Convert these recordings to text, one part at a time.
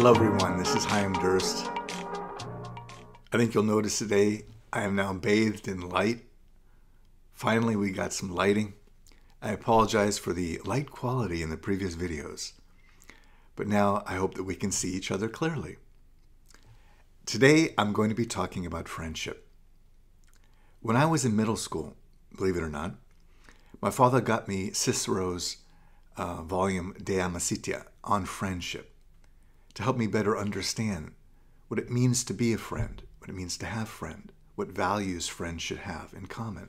Hello everyone, this is Chaim Durst. I think you'll notice today I am now bathed in light. Finally we got some lighting. I apologize for the light quality in the previous videos, but now I hope that we can see each other clearly. Today I'm going to be talking about friendship. When I was in middle school, believe it or not, my father got me Cicero's volume De Amicitia on friendship, to help me better understand what it means to be a friend, what it means to have a friend, what values friends should have in common.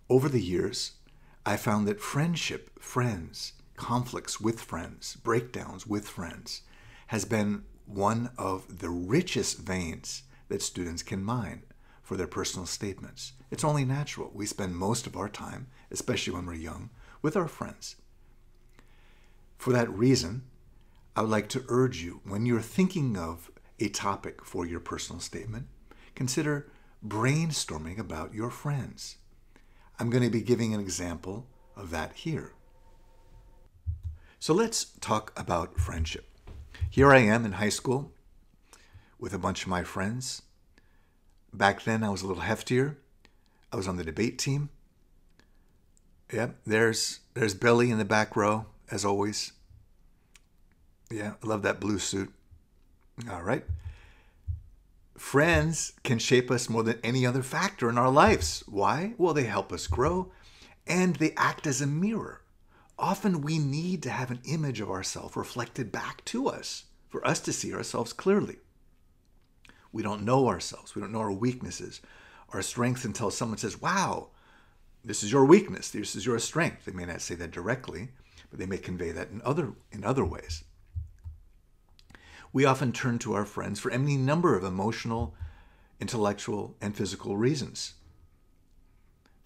Over the years, I found that friendship, friends, conflicts with friends, breakdowns with friends, has been one of the richest veins that students can mine for their personal statements. It's only natural. We spend most of our time, especially when we're young, with our friends. For that reason, I would like to urge you, when you're thinking of a topic for your personal statement, consider brainstorming about your friends. I'm going to be giving an example of that here. So let's talk about friendship. Here I am in high school with a bunch of my friends. Back then I was a little heftier. I was on the debate team. Yep, there's Billy in the back row, as always. Yeah, I love that blue suit. All right. Friends can shape us more than any other factor in our lives. Why? Well, they help us grow, and they act as a mirror. Often we need to have an image of ourselves reflected back to us for us to see ourselves clearly. We don't know ourselves. We don't know our weaknesses, our strengths until someone says, wow, this is your weakness. This is your strength. They may not say that directly, but they may convey that in other ways. We often turn to our friends for any number of emotional, intellectual, and physical reasons.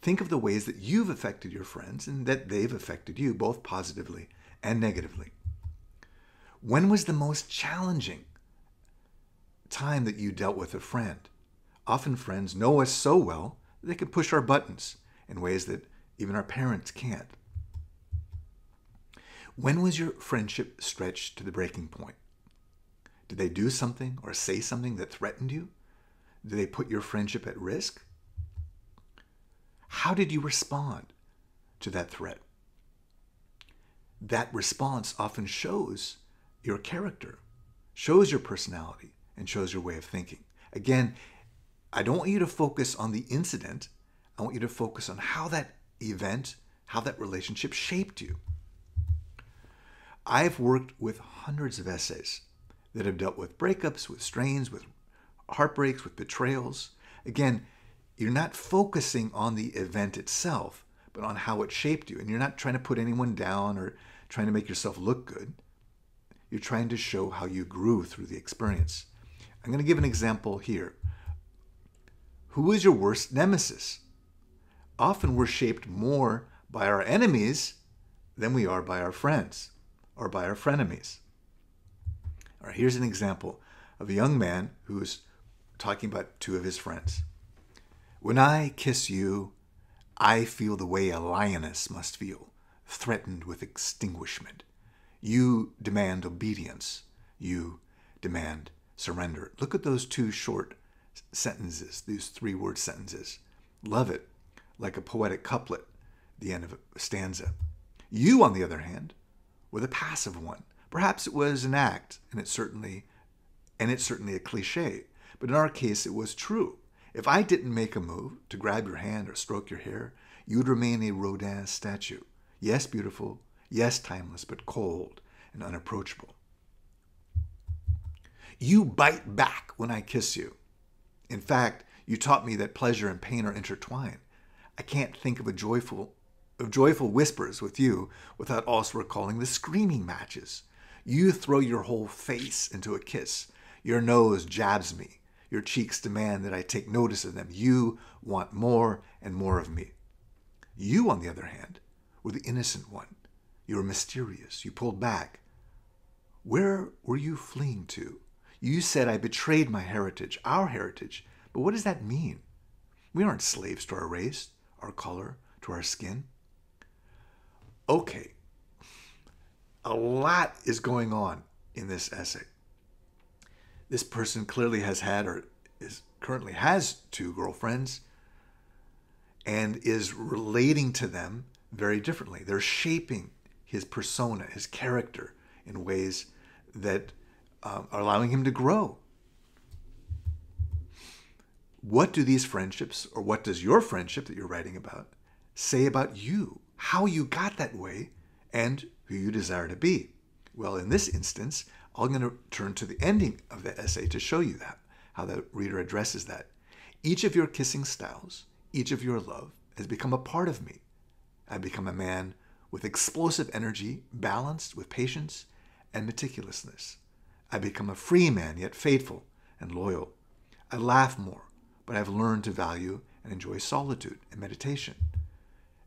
Think of the ways that you've affected your friends and that they've affected you, both positively and negatively. When was the most challenging time that you dealt with a friend? Often friends know us so well that they can push our buttons in ways that even our parents can't. When was your friendship stretched to the breaking point? Did they do something or say something that threatened you? Did they put your friendship at risk? How did you respond to that threat? That response often shows your character, shows your personality, and shows your way of thinking. Again, I don't want you to focus on the incident. I want you to focus on how that event, how that relationship shaped you. I've worked with hundreds of essays that have dealt with breakups, with strains, with heartbreaks, with betrayals. Again, you're not focusing on the event itself, but on how it shaped you. And you're not trying to put anyone down or trying to make yourself look good. You're trying to show how you grew through the experience. I'm going to give an example here. Who is your worst nemesis? Often we're shaped more by our enemies than we are by our friends or by our frenemies. All right, here's an example of a young man who's talking about two of his friends. When I kiss you, I feel the way a lioness must feel, threatened with extinguishment. You demand obedience. You demand surrender. Look at those two short sentences, these three-word sentences. Love it, like a poetic couplet at the end of a stanza. You, on the other hand, were the passive one. Perhaps it was an act, and it's certainly a cliche, but in our case it was true. If I didn't make a move to grab your hand or stroke your hair, you would remain a Rodin statue. Yes, beautiful, yes, timeless, but cold and unapproachable. You bite back when I kiss you. In fact, you taught me that pleasure and pain are intertwined. I can't think of joyful whispers with you without also recalling the screaming matches. You throw your whole face into a kiss. Your nose jabs me. Your cheeks demand that I take notice of them. You want more and more of me. You, on the other hand, were the innocent one. You were mysterious. You pulled back. Where were you fleeing to? You said I betrayed my heritage, our heritage. But what does that mean? We aren't slaves to our race, our color, to our skin. Okay, a lot is going on in this essay. This person clearly has had or currently has 2 girlfriends and is relating to them very differently. They're shaping his persona, his character, in ways that are allowing him to grow. What do these friendships, or what does your friendship that you're writing about, say about you, how you got that way, and who you desire to be? Well, in this instance, I'm going to turn to the ending of the essay to show you that, how the reader addresses that. Each of your kissing styles, each of your love, has become a part of me. I've become a man with explosive energy, balanced with patience and meticulousness. I become a free man, yet faithful and loyal. I laugh more, but I've learned to value and enjoy solitude and meditation.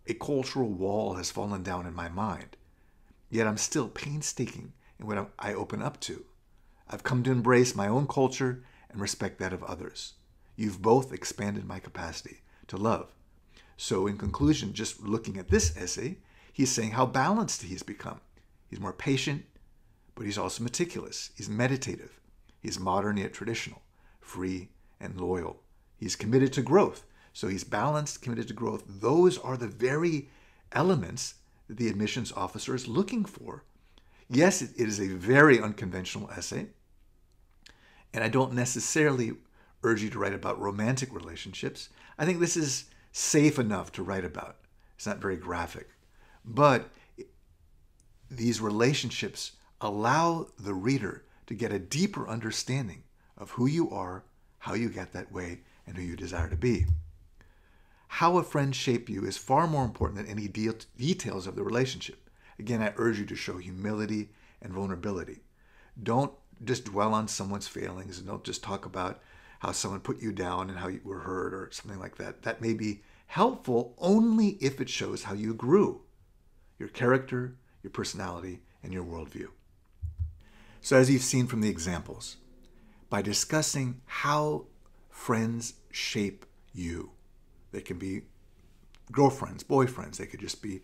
A cultural wall has fallen down in my mind, yet I'm still painstaking in what I open up to. I've come to embrace my own culture and respect that of others. You've both expanded my capacity to love. So in conclusion, just looking at this essay, he's saying how balanced he's become. He's more patient, but he's also meticulous. He's meditative. He's modern yet traditional, free and loyal. He's committed to growth. So he's balanced, committed to growth. Those are the very elements that the admissions officer is looking for. Yes, it is a very unconventional essay, and I don't necessarily urge you to write about romantic relationships. I think this is safe enough to write about. It's not very graphic. But these relationships allow the reader to get a deeper understanding of who you are, how you get that way, and who you desire to be. How a friend shaped you is far more important than any details of the relationship. Again, I urge you to show humility and vulnerability. Don't just dwell on someone's failings, and don't just talk about how someone put you down and how you were hurt or something like that. That may be helpful only if it shows how you grew, your character, your personality, and your worldview. So as you've seen from the examples, by discussing how friends shape you, they can be girlfriends, boyfriends, they could just be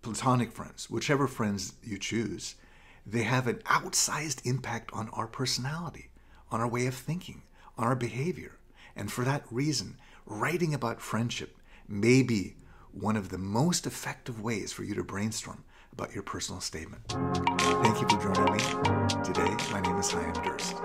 platonic friends, whichever friends you choose, they have an outsized impact on our personality, on our way of thinking, on our behavior. And for that reason, writing about friendship may be one of the most effective ways for you to brainstorm about your personal statement. Thank you for joining me today. My name is Chaim Durst.